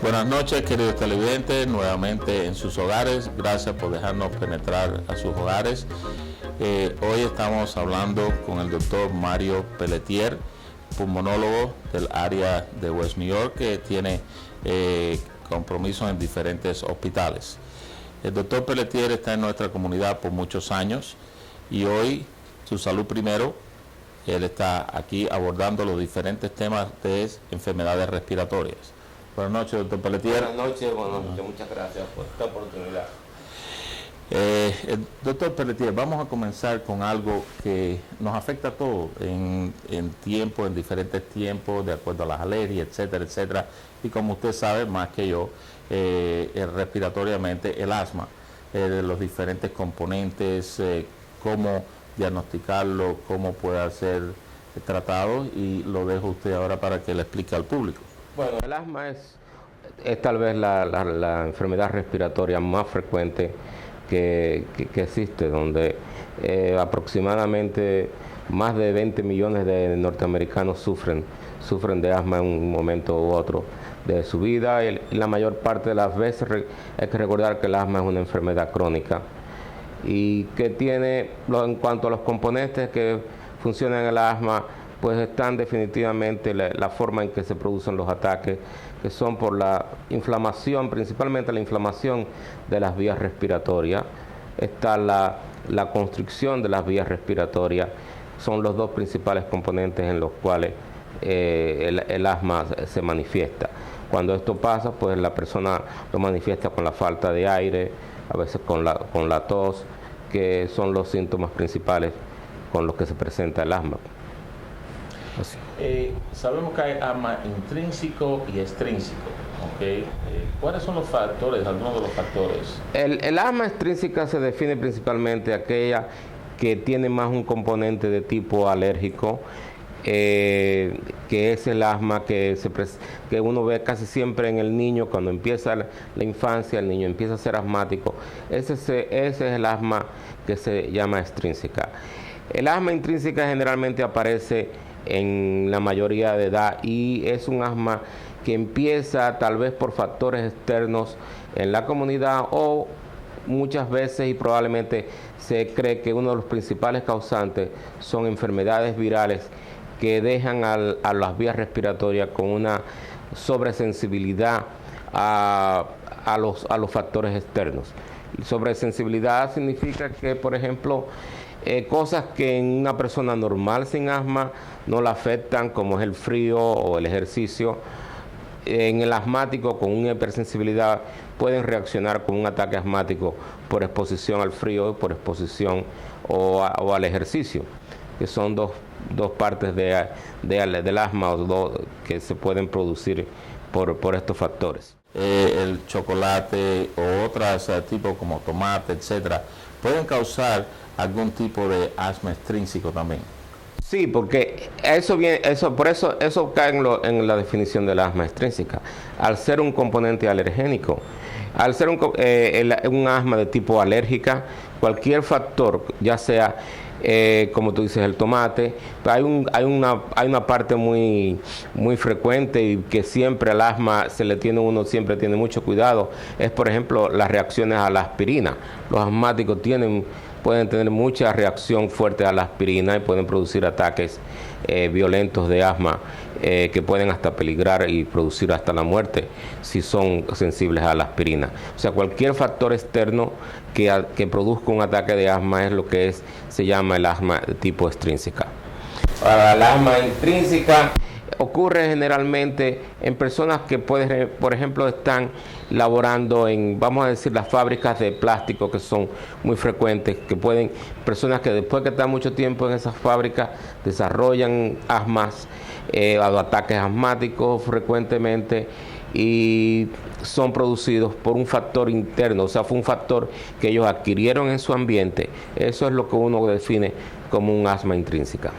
Buenas noches, queridos televidentes, nuevamente en sus hogares. Gracias por dejarnos penetrar a sus hogares. Hoy estamos hablando con el doctor Mario Pelletier, pulmonólogo del área de West New York, que tiene compromisos en diferentes hospitales. El doctor Pelletier está en nuestra comunidad por muchos años y hoy, su salud primero, él está aquí abordando los diferentes temas de enfermedades respiratorias. Buenas noches, doctor Pelletier. Buenas noches, muchas gracias por esta oportunidad. Doctor Pelletier, vamos a comenzar con algo que nos afecta a todos en diferentes tiempos, de acuerdo a las alergias, etcétera, etcétera. Y como usted sabe más que yo, respiratoriamente el asma, de los diferentes componentes, cómo diagnosticarlo, cómo puede ser tratado, y lo dejo a usted ahora para que le explique al público. Bueno, el asma es tal vez la enfermedad respiratoria más frecuente que existe, donde aproximadamente más de 20 millones de norteamericanos sufren de asma en un momento u otro de su vida, y la mayor parte de las veces hay que recordar que el asma es una enfermedad crónica y que tiene, en cuanto a los componentes que funcionan en el asma, pues están definitivamente la forma en que se producen los ataques, que son por la inflamación, principalmente la inflamación de las vías respiratorias. Está la constricción de las vías respiratorias, son los dos principales componentes en los cuales el asma se manifiesta. Cuando esto pasa, pues la persona lo manifiesta con la falta de aire, a veces con la tos, que son los síntomas principales con los que se presenta el asma. Sabemos que hay asma intrínseco y extrínseco, ¿okay? ¿Cuáles son los factores, algunos de los factores? El asma extrínseca se define principalmente aquella que tiene más un componente de tipo alérgico, que es el asma que uno ve casi siempre en el niño cuando empieza la infancia, el niño empieza a ser asmático. Ese es el asma que se llama extrínseca. El asma intrínseca generalmente aparece en la mayoría de edad y es un asma que empieza tal vez por factores externos en la comunidad, o muchas veces y probablemente se cree que uno de los principales causantes son enfermedades virales que dejan a las vías respiratorias con una sobresensibilidad a los factores externos. Y sobresensibilidad significa que, por ejemplo, cosas que en una persona normal sin asma no la afectan, como es el frío o el ejercicio, en el asmático con una hipersensibilidad pueden reaccionar con un ataque asmático por exposición al frío, por exposición o al ejercicio, que son dos partes del asma que se pueden producir por estos factores. El chocolate o otros tipos como tomate, etcétera, pueden causar algún tipo de asma extrínseco también. Sí, porque por eso cae en la definición del asma extrínseca. Al ser un componente alergénico, al ser un asma de tipo alérgica, cualquier factor, ya sea como tú dices, el tomate, hay una parte muy frecuente y que siempre al asma uno siempre tiene mucho cuidado, es por ejemplo las reacciones a la aspirina. Los asmáticos pueden tener mucha reacción fuerte a la aspirina y pueden producir ataques violentos de asma que pueden hasta peligrar y producir hasta la muerte si son sensibles a la aspirina. O sea, cualquier factor externo que produzca un ataque de asma es lo que se llama el asma de tipo extrínseca. Para el asma intrínseca ocurre generalmente en personas que por ejemplo están laborando en, vamos a decir, las fábricas de plástico, que son muy frecuentes, personas que después que están mucho tiempo en esas fábricas desarrollan asmas, ataques asmáticos frecuentemente, y son producidos por un factor interno, o sea, fue un factor que ellos adquirieron en su ambiente. Eso es lo que uno define como un asma intrínseca.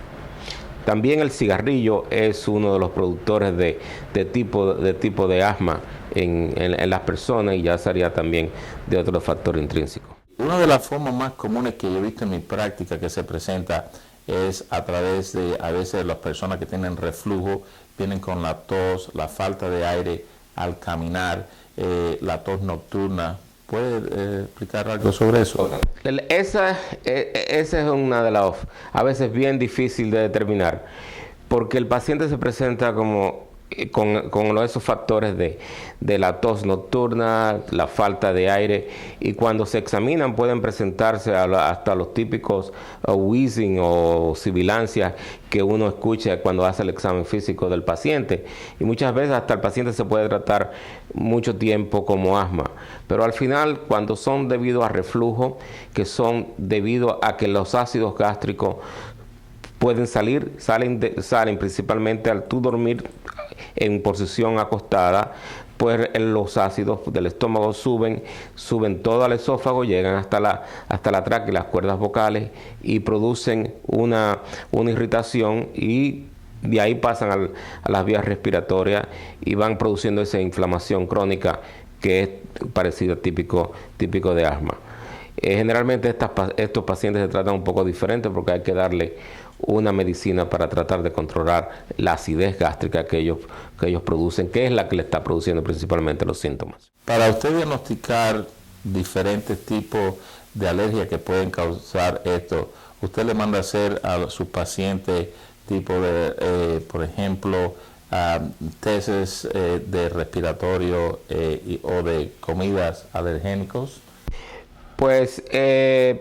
También el cigarrillo es uno de los productores de tipo de asma en las personas, y ya sería también de otro factor intrínseco. Una de las formas más comunes que yo he visto en mi práctica que se presenta es a través de, a veces, las personas que tienen reflujo, vienen con la tos, la falta de aire, al caminar, la tos nocturna. ¿Puede explicar algo sobre eso? Esa es una de las, a veces bien difícil de determinar, porque el paciente se presenta como con esos factores de la tos nocturna, la falta de aire, y cuando se examinan pueden presentarse hasta los típicos wheezing o sibilancias que uno escucha cuando hace el examen físico del paciente, y muchas veces hasta el paciente se puede tratar mucho tiempo como asma, pero al final, cuando son debido a reflujo, que son debido a que los ácidos gástricos pueden salen principalmente al tú dormir en posición acostada, pues los ácidos del estómago suben todo al esófago, llegan hasta la tráquea y las cuerdas vocales y producen una irritación, y de ahí pasan a las vías respiratorias y van produciendo esa inflamación crónica que es parecida típico de asma. Generalmente estos pacientes se tratan un poco diferente porque hay que darle una medicina para tratar de controlar la acidez gástrica que ellos producen, que es la que le está produciendo principalmente los síntomas. Para usted diagnosticar diferentes tipos de alergias que pueden causar esto, usted le manda a hacer a sus pacientes tipo de, por ejemplo, testes de respiratorio o de comidas alergénicos. Pues hay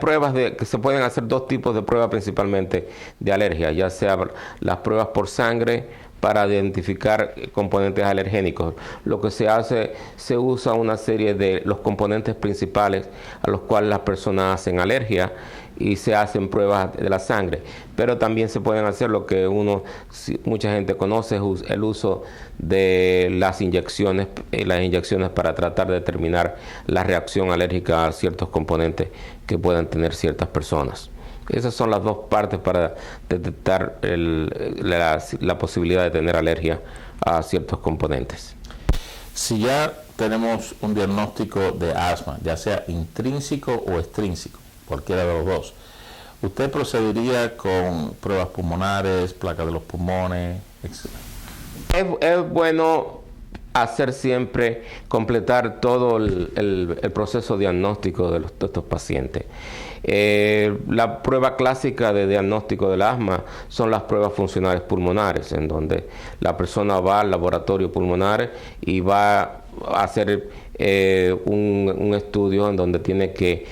pruebas que se pueden hacer dos tipos de pruebas principalmente de alergia, ya sea las pruebas por sangre para identificar componentes alergénicos. Lo que se hace, se usa una serie de los componentes principales a los cuales las personas hacen alergia y se hacen pruebas de la sangre. Pero también se pueden hacer lo que mucha gente conoce, es el uso de las inyecciones para tratar de determinar la reacción alérgica a ciertos componentes que puedan tener ciertas personas. Esas son las dos partes para detectar la posibilidad de tener alergia a ciertos componentes. Si ya tenemos un diagnóstico de asma, ya sea intrínseco o extrínseco, cualquiera de los dos, ¿usted procedería con pruebas pulmonares, placas de los pulmones, etc.? Es bueno hacer siempre, completar todo el proceso diagnóstico de estos pacientes. La prueba clásica de diagnóstico del asma son las pruebas funcionales pulmonares, en donde la persona va al laboratorio pulmonar y va a hacer un estudio en donde tiene que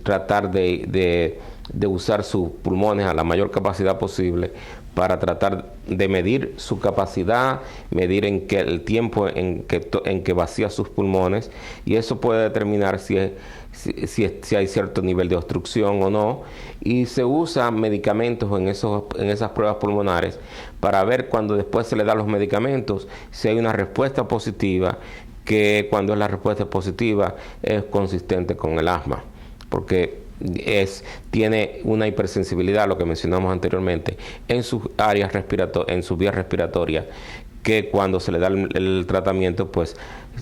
tratar de usar sus pulmones a la mayor capacidad posible para tratar de medir su capacidad, medir el tiempo en que vacía sus pulmones, y eso puede determinar si hay cierto nivel de obstrucción o no, y se usan medicamentos en esas pruebas pulmonares para ver, cuando después se le dan los medicamentos, si hay una respuesta positiva, que cuando la respuesta es positiva es consistente con el asma, porque tiene una hipersensibilidad, lo que mencionamos anteriormente, en sus áreas en sus vías respiratorias, que cuando se le da el tratamiento, pues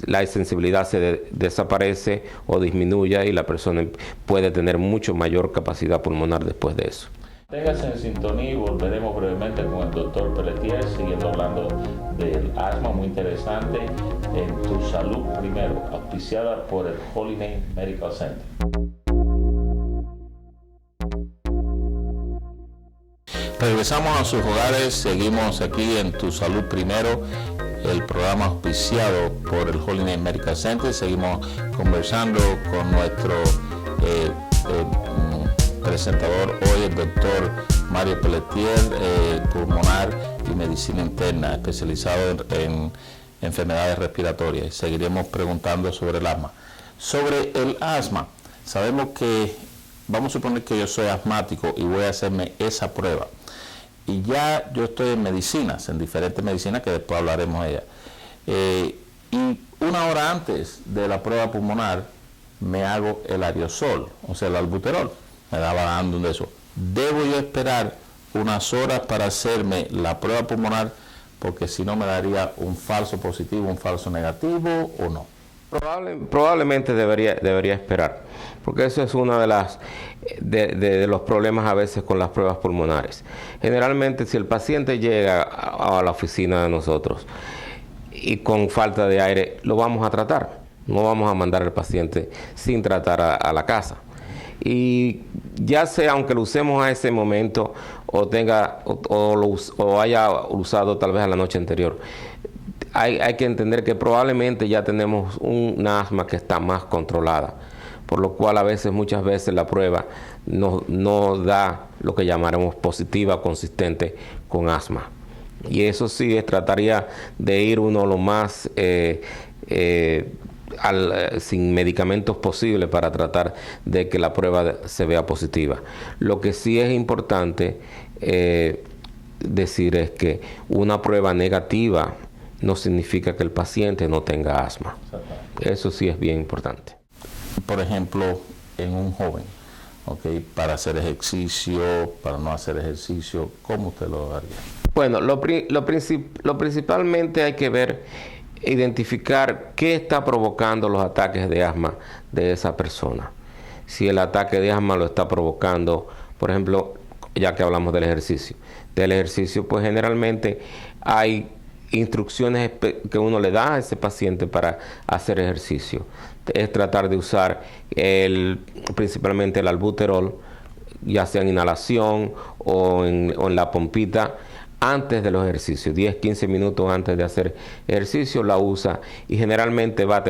la sensibilidad se desaparece o disminuye y la persona puede tener mucho mayor capacidad pulmonar después de eso. Téngase en sintonía y volveremos brevemente con el doctor Pelletier, siguiendo hablando del asma, muy interesante, en Tu Salud Primero, auspiciada por el Holy Name Medical Center. Regresamos a sus hogares, seguimos aquí en Tu Salud Primero, el programa auspiciado por el Holy Name Medical Center. Seguimos conversando con nuestro presentador hoy, el doctor Mario Pelletier, pulmonar y medicina interna, especializado en enfermedades respiratorias. Seguiremos preguntando sobre el asma. Sobre el asma, sabemos que, vamos a suponer que yo soy asmático y voy a hacerme esa prueba. Y ya yo estoy en medicinas, en diferentes medicinas que después hablaremos de ellas. Y una hora antes de la prueba pulmonar me hago el aerosol, o sea, el albuterol. Me daba dando de eso. ¿Debo yo esperar unas horas para hacerme la prueba pulmonar? Porque si no me daría un falso positivo, un falso negativo, ¿o no? Probablemente debería esperar, porque eso es uno de los problemas a veces con las pruebas pulmonares. Generalmente, si el paciente llega a la oficina de nosotros y con falta de aire, lo vamos a tratar. No vamos a mandar al paciente sin tratar a la casa. Y ya sea, aunque lo usemos a ese momento o haya usado tal vez a la noche anterior, hay que entender que probablemente ya tenemos una asma que está más controlada, por lo cual muchas veces la prueba no da lo que llamaremos positiva consistente con asma. Y eso sí, trataría de ir uno lo más sin medicamentos posible para tratar de que la prueba se vea positiva. Lo que sí es importante decir es que una prueba negativa no significa que el paciente no tenga asma. Eso sí es bien importante. Por ejemplo, en un joven, para hacer ejercicio, para no hacer ejercicio, ¿cómo usted lo haría? Bueno, lo principalmente hay que identificar qué está provocando los ataques de asma de esa persona. Si el ataque de asma lo está provocando, por ejemplo, ya que hablamos del ejercicio, pues generalmente hay instrucciones que uno le da a ese paciente para hacer ejercicio. Es tratar de usar principalmente el albuterol, ya sea en inhalación o en la pompita, antes de los ejercicios, 10-15 minutos antes de hacer ejercicio la usa, y generalmente va a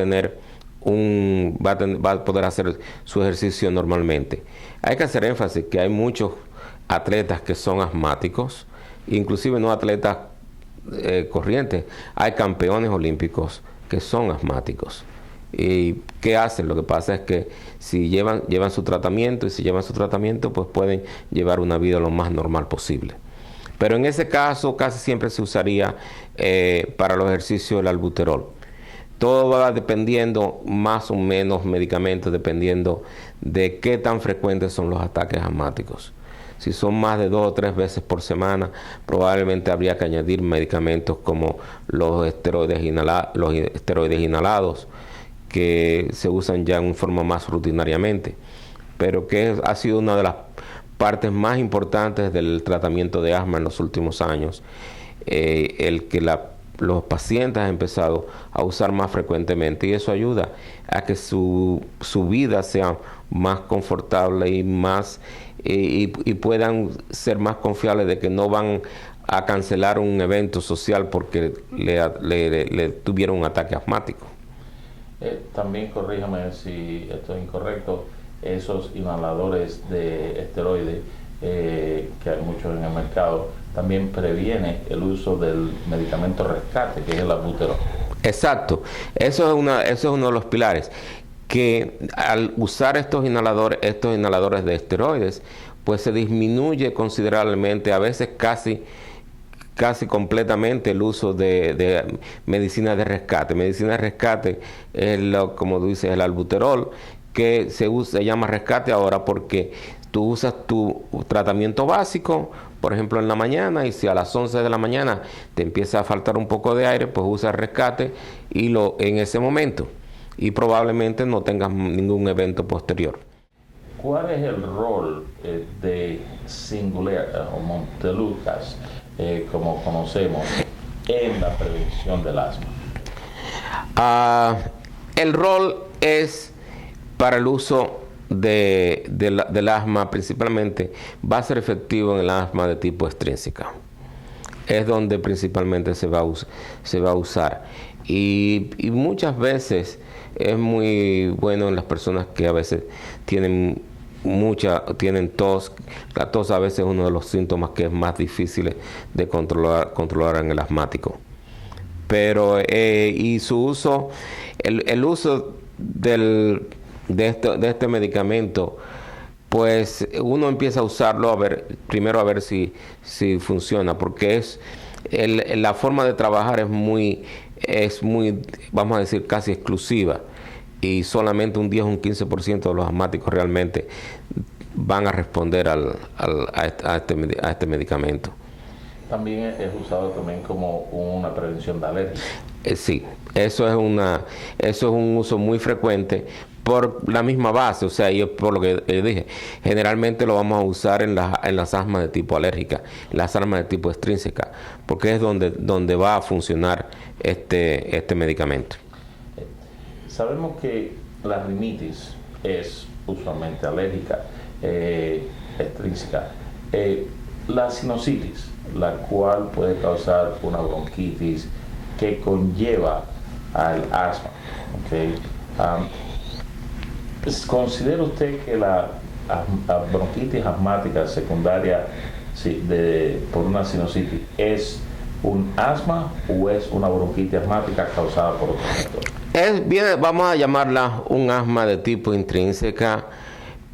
poder hacer su ejercicio normalmente. Hay que hacer énfasis que hay muchos atletas que son asmáticos, inclusive no atletas corrientes, hay campeones olímpicos que son asmáticos. ¿Y qué hacen? Lo que pasa es que si llevan su tratamiento, pues pueden llevar una vida lo más normal posible. Pero en ese caso casi siempre se usaría para los ejercicios el albuterol. Todo va dependiendo, más o menos medicamentos, dependiendo de qué tan frecuentes son los ataques asmáticos. Si son más de 2 o 3 veces por semana, probablemente habría que añadir medicamentos como los esteroides inhalados, que se usan ya en forma más rutinariamente, pero que ha sido una de las partes más importantes del tratamiento de asma en los últimos años, el que los pacientes han empezado a usar más frecuentemente, y eso ayuda a que su vida sea más confortable y puedan ser más confiables de que no van a cancelar un evento social porque le tuvieron un ataque asmático. También corríjame si esto es incorrecto, esos inhaladores de esteroides que hay muchos en el mercado, también previene el uso del medicamento rescate, que es el albuterol. Exacto, eso es uno de los pilares, que al usar estos inhaladores de esteroides, pues se disminuye considerablemente, a veces casi completamente, el uso de medicina de rescate. Medicina de rescate es, como tú dices, el albuterol, que se llama rescate ahora porque tú usas tu tratamiento básico, por ejemplo en la mañana, y si a las 11 de la mañana te empieza a faltar un poco de aire, pues usa rescate en ese momento, y probablemente no tengas ningún evento posterior. ¿Cuál es el rol de Singulair o Montelukast, como conocemos, en la prevención del asma? El rol es para el uso del asma, principalmente va a ser efectivo en el asma de tipo extrínseca. Es donde principalmente se va a usar. Y muchas veces es muy bueno en las personas que a veces tienen tos. La tos a veces es uno de los síntomas que es más difícil de controlar en el asmático. Pero y su uso, el uso de este medicamento, pues uno empieza a usarlo primero a ver si funciona, porque la forma de trabajar es muy, vamos a decir, casi exclusiva, y solamente un 10 o un 15% de los asmáticos realmente van a responder a este medicamento. También es usado también como una prevención de alergia. Sí, eso es un uso muy frecuente por la misma base, o sea, yo por lo que dije, generalmente lo vamos a usar en las asmas de tipo alérgica, en las asmas de tipo extrínseca, porque es donde va a funcionar este medicamento. Sabemos que la rinitis es usualmente alérgica, extrínseca. La sinusitis, la cual puede causar una bronquitis que conlleva al asma, ¿okay? ¿Considera usted que la bronquitis asmática secundaria por una sinusitis es un asma o es una bronquitis asmática causada por otro factor? Vamos a llamarla un asma de tipo intrínseca,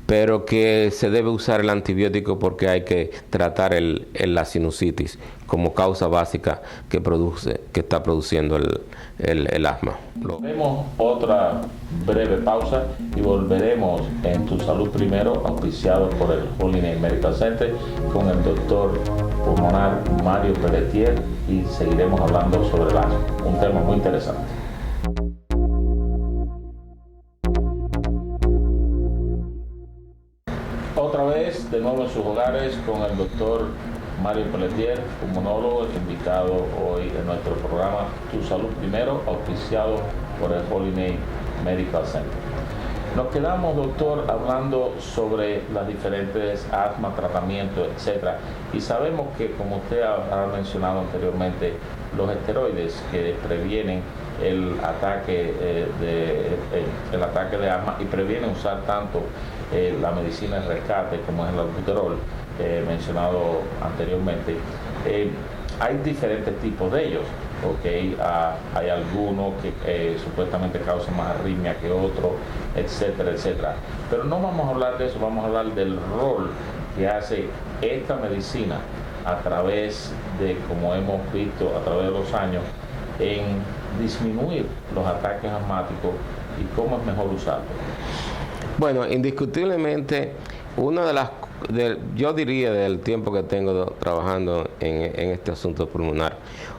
pero que se debe usar el antibiótico porque hay que tratar la sinusitis como causa básica que está produciendo el asma. Vemos otra breve pausa y volveremos en Tu Salud Primero, auspiciado por el Holy Name Medical Center, con el doctor pulmonar Mario Pelletier, y seguiremos hablando sobre el asma, un tema muy interesante. Otra vez, de nuevo en sus hogares, con el doctor Mario Pelletier, pulmonólogo, invitado hoy en nuestro programa Tu Salud Primero, auspiciado por el Holy Name Medical Center. Nos quedamos, doctor, hablando sobre las diferentes asmas, tratamientos, etcétera, y sabemos que, como usted ha mencionado anteriormente, los esteroides que previenen el ataque de asma y previenen usar tanto la medicina de rescate como es el albuterol, mencionado anteriormente. Hay diferentes tipos de ellos, ¿okay? Hay algunos que supuestamente causan más arritmia que otros, etcétera, etcétera. Pero no vamos a hablar de eso, vamos a hablar del rol que hace esta medicina a través de, como hemos visto a través de los años, en disminuir los ataques asmáticos y cómo es mejor usarlo. Bueno, indiscutiblemente, yo diría del tiempo que tengo trabajando en este asunto pulmonar,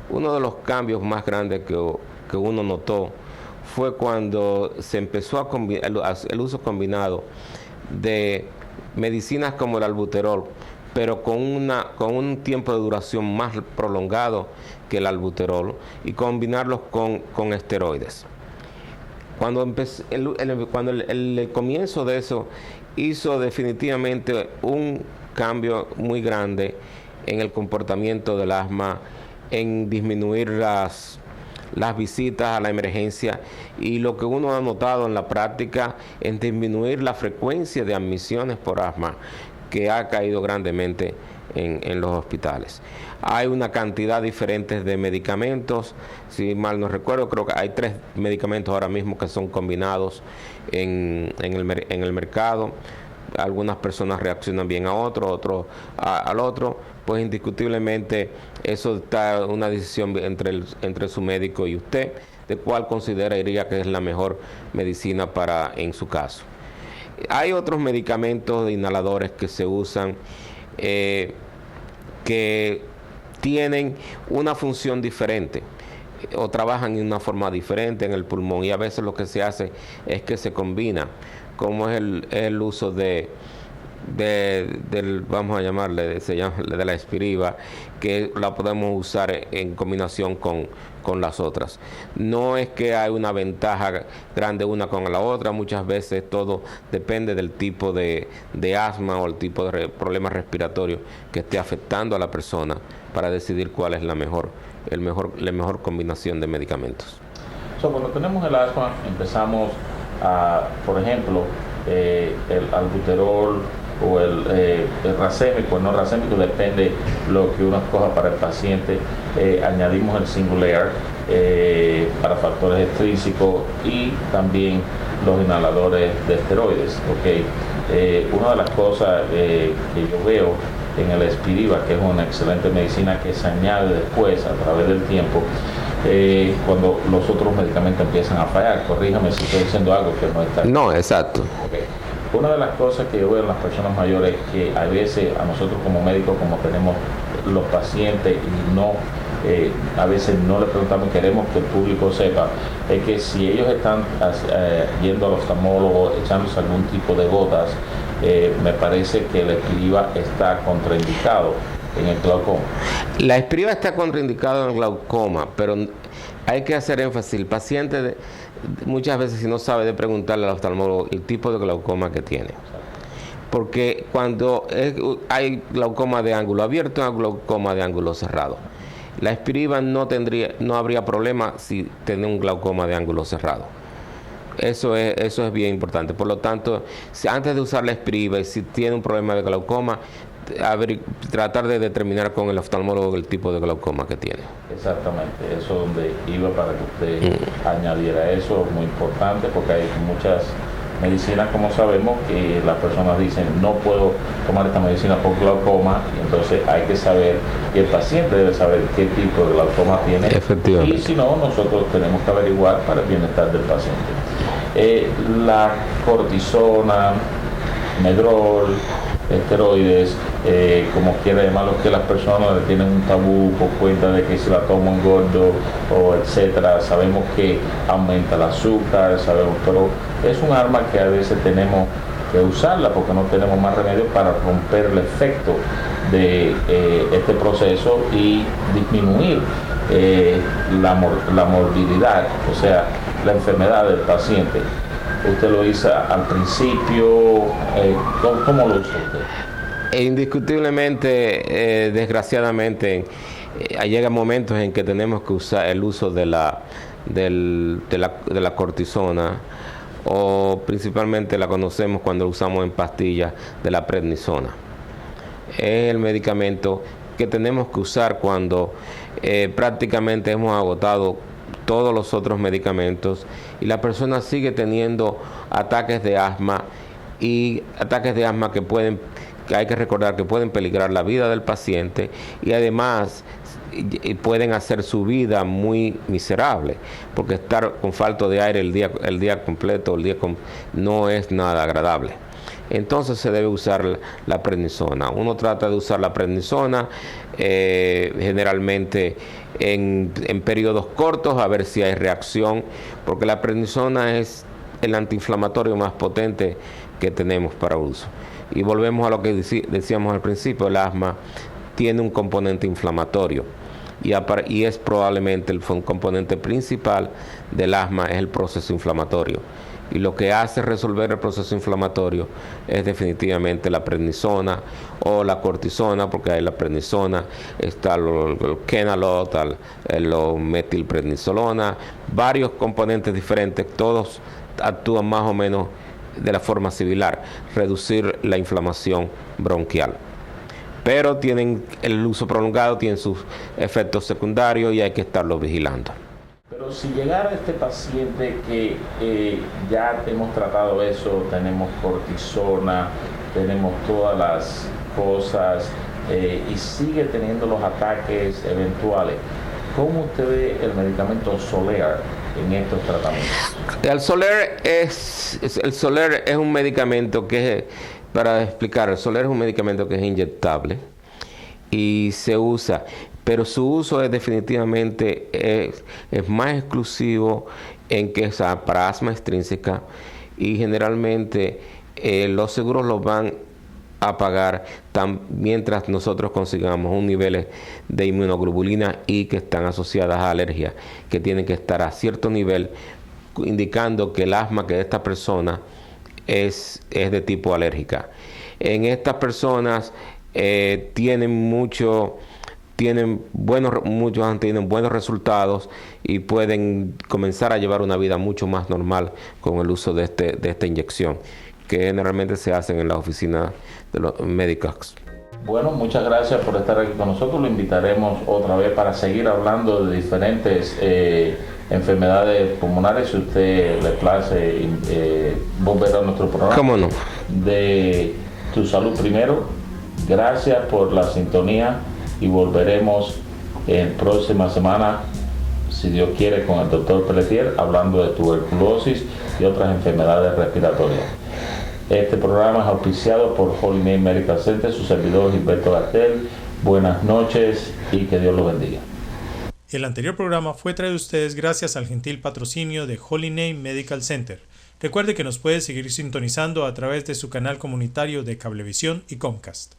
uno de los cambios más grandes que uno notó fue cuando se empezó el uso combinado de medicinas como el albuterol, pero con un tiempo de duración más prolongado que el albuterol, y combinarlos con esteroides. Cuando el comienzo de eso hizo definitivamente un cambio muy grande en el comportamiento del asma, en disminuir las visitas a la emergencia, y lo que uno ha notado en la práctica en disminuir la frecuencia de admisiones por asma, que ha caído grandemente en los hospitales. Hay una cantidad diferente de medicamentos, si mal no recuerdo, creo que hay 3 medicamentos ahora mismo que son combinados en el mercado. Algunas personas reaccionan bien a otro al otro, pues indiscutiblemente eso está una decisión entre su médico y usted, de cuál consideraría que es la mejor medicina en su caso. Hay otros medicamentos de inhaladores que se usan que tienen una función diferente o trabajan de una forma diferente en el pulmón, y a veces lo que se hace es que se combina, como es el uso vamos a llamarle, de la Spiriva, que la podemos usar en combinación con las otras. No es que hay una ventaja grande una con la otra, muchas veces todo depende del tipo de asma o el tipo de problema respiratorio que esté afectando a la persona para decidir cuál es la mejor combinación de medicamentos. Cuando tenemos el asma, empezamos por ejemplo, el albuterol o el racémico, el no racémico, depende lo que uno escoja para el paciente. Añadimos el Singulair para factores extrínsecos, y también los inhaladores de esteroides. ¿Okay? Una de las cosas que yo veo en el Spiriva, que es una excelente medicina que se añade después a través del tiempo, cuando los otros medicamentos empiezan a fallar. Corríjame si estoy diciendo algo que no está. No, exacto. Okay. Una de las cosas que yo veo en las personas mayores, que a veces a nosotros como médicos, como tenemos los pacientes y no a veces no le preguntamos, queremos que el público sepa, es que si ellos están yendo al oftalmólogo echándose algún tipo de gotas, me parece que el Espiriva está contraindicado en el glaucoma. La Espiriva está contraindicado en el glaucoma, pero hay que hacer énfasis. El paciente muchas veces, si no sabe, de preguntarle al oftalmólogo el tipo de glaucoma que tiene. Porque cuando hay glaucoma de ángulo abierto, hay glaucoma de ángulo cerrado. La Espiriva no habría problema si tiene un glaucoma de ángulo cerrado. Eso es bien importante. Por lo tanto, antes de usar la Espiriva, y si tiene un problema de glaucoma, tratar de determinar con el oftalmólogo el tipo de glaucoma que tiene. Exactamente, eso es donde iba para que usted añadiera eso, muy importante, porque hay muchas medicinas, como sabemos, que las personas dicen no puedo tomar esta medicina por glaucoma, y entonces hay que saber, y el paciente debe saber qué tipo de glaucoma tiene, efectivamente, y si no, nosotros tenemos que averiguar para el bienestar del paciente. La cortisona, Medrol, esteroides, como quiera llamarlo, que las personas le tienen un tabú por cuenta de que si la tomo engordo o etcétera. Sabemos que aumenta el azúcar, sabemos, pero es un arma que a veces tenemos que usarla porque no tenemos más remedio para romper el efecto de este proceso y disminuir la morbilidad, o sea, la enfermedad del paciente. ¿Usted lo hizo al principio? ¿Cómo lo hizo usted? Indiscutiblemente, desgraciadamente, llegan momentos en que tenemos que usar el uso de la cortisona, o principalmente la conocemos cuando lo usamos en pastillas, de la prednisona. Es el medicamento que tenemos que usar cuando prácticamente hemos agotado todos los otros medicamentos y la persona sigue teniendo ataques de asma, y ataques de asma que hay que recordar que pueden peligrar la vida del paciente y además pueden hacer su vida muy miserable, porque estar con falta de aire el día completo, no es nada agradable. Entonces se debe usar la prednisona. Uno trata de usar la prednisona generalmente en periodos cortos, a ver si hay reacción, porque la prednisona es el antiinflamatorio más potente que tenemos para uso. Y volvemos a lo que decíamos al principio, el asma tiene un componente inflamatorio y es probablemente el componente principal del asma es el proceso inflamatorio. Y lo que hace resolver el proceso inflamatorio es definitivamente la prednisona o la cortisona, porque hay la prednisona, está el Kenalog, la metilprednisolona, varios componentes diferentes, todos actúan más o menos de la forma similar, reducir la inflamación bronquial. Pero tienen el uso prolongado, tienen sus efectos secundarios y hay que estarlo vigilando. Pero si llegara este paciente que ya hemos tratado eso, tenemos cortisona, tenemos todas las cosas y sigue teniendo los ataques eventuales, ¿cómo usted ve el medicamento Xolair en estos tratamientos? El Xolair es un medicamento que, para explicar, el Xolair es un medicamento que es inyectable y se usa, pero su uso es definitivamente es más exclusivo en que es para asma extrínseca, y generalmente los seguros los van a pagar mientras nosotros consigamos un nivel de inmunoglobulina I que están asociadas a alergias, que tienen que estar a cierto nivel, indicando que el asma que esta persona es de tipo alérgica. En estas personas muchos han tenido buenos resultados y pueden comenzar a llevar una vida mucho más normal con el uso de esta inyección, que generalmente se hacen en la oficina de los médicos. Bueno, muchas gracias por estar aquí con nosotros. Lo invitaremos otra vez para seguir hablando de diferentes enfermedades pulmonares. Si usted le place volver a nuestro programa. ¿Cómo no? De Tu Salud Primero. Gracias por la sintonía y volveremos en próxima semana, si Dios quiere, con el doctor Pelletier, hablando de tuberculosis y otras enfermedades respiratorias. Este programa es auspiciado por Holy Name Medical Center, su servidor Gilberto Gartel, Buenas noches y que Dios los bendiga. El anterior programa fue traído a ustedes gracias al gentil patrocinio de Holy Name Medical Center. Recuerde que nos puede seguir sintonizando a través de su canal comunitario de Cablevisión y Comcast.